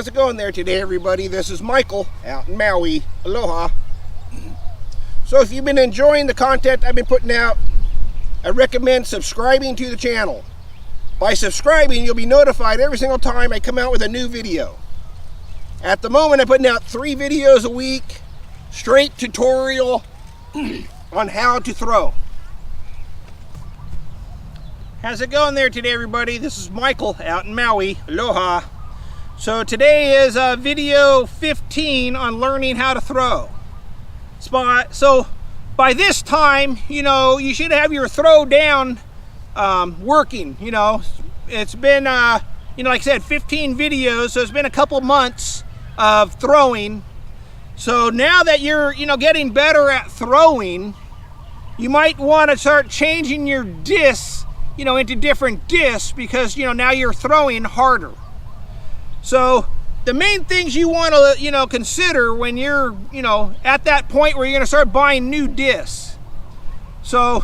How's it going there today, everybody? This is Michael out in Maui. Aloha. So if you've been enjoying the content I've been putting out, I recommend subscribing to the channel. By subscribing, you'll be notified every single time I come out with a new video. At the moment, I'm putting out 3 videos a week, straight tutorial on how to throw. How's it going there today, everybody? This is Michael out in Maui. Aloha. So today is video 15 on learning how to throw. So by this time, you should have your throw down working. It's been, like I said, 15 videos, so it's been a couple months of throwing. So now that you're, getting better at throwing, you might want to start changing your discs, into different discs because, now you're throwing harder. So the main things you want to, consider when you're, at that point where you're going to start buying new discs. So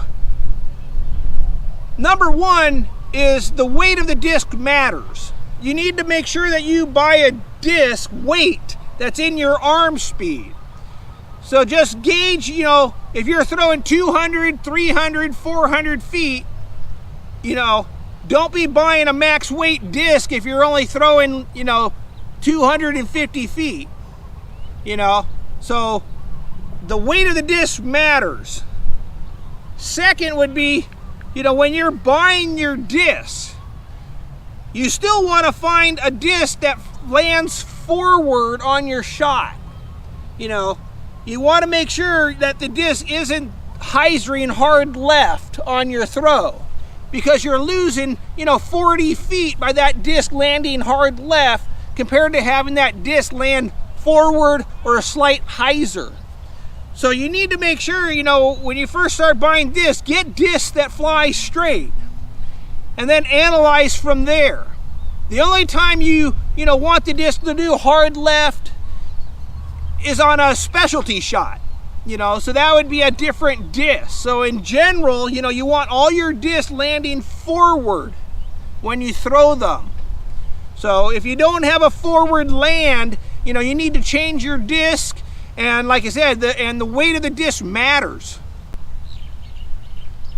number one is the weight of the disc matters. You need to make sure that you buy a disc weight that's in your arm speed. So just gauge, if you're throwing 200, 300, 400 feet, don't be buying a max weight disc if you're only throwing, 250 feet, So the weight of the disc matters. Second would be, when you're buying your disc, you still want to find a disc that lands forward on your shot. You want to make sure that the disc isn't hyzering hard left on your throw, because you're losing, 40 feet by that disc landing hard left compared to having that disc land forward or a slight hyzer. So you need to make sure, when you first start buying discs, get discs that fly straight and then analyze from there. The only time you want the disc to do hard left is on a specialty shot. So that would be a different disc. So in general, you want all your discs landing forward when you throw them. So if you don't have a forward land, you need to change your disc. And like I said, the weight of the disc matters.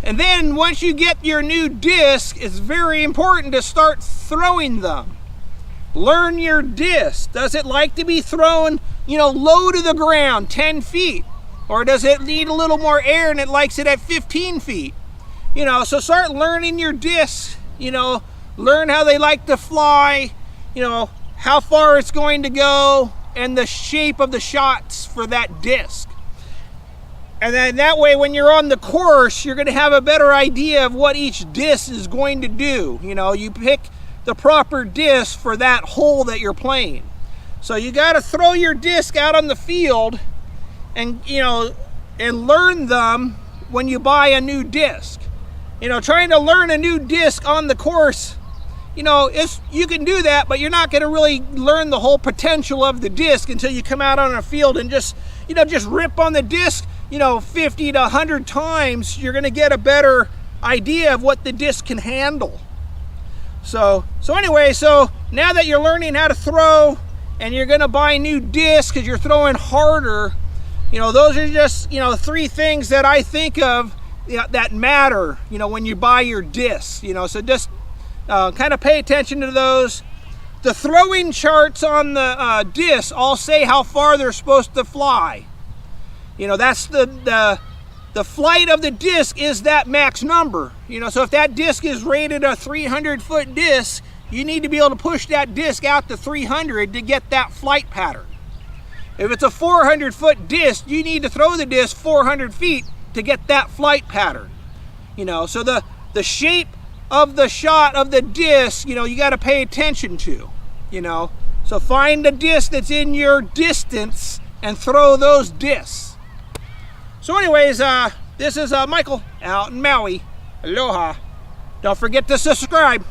And then once you get your new disc, it's very important to start throwing them. Learn your disc. Does it like to be thrown, low to the ground, 10 feet? Or does it need a little more air and it likes it at 15 feet? So start learning your discs, learn how they like to fly, how far it's going to go, and the shape of the shots for that disc. And then that way, when you're on the course, you're going to have a better idea of what each disc is going to do. You pick the proper disc for that hole that you're playing. So you got to throw your disc out on the field and and learn them when you buy a new disc. Trying to learn a new disc on the course, you can do that, but you're not going to really learn the whole potential of the disc until you come out on a field and just rip on the disc, 50 to 100 times. You're going to get a better idea of what the disc can handle. So anyway, so now that you're learning how to throw and you're going to buy new discs because you're throwing harder, those are just, 3 things that I think of that matter, when you buy your discs, so just kind of pay attention to those. The throwing charts on the discs all say how far they're supposed to fly. That's the flight of the disc is that max number. So if that disc is rated a 300-foot disc, you need to be able to push that disc out to 300 to get that flight pattern. If it's a 400-foot disc, you need to throw the disc 400 feet to get that flight pattern. So the shape of the shot of the disc, you got to pay attention to. So find the disc that's in your distance and throw those discs. So anyways, this is Michael out in Maui. Aloha. Don't forget to subscribe.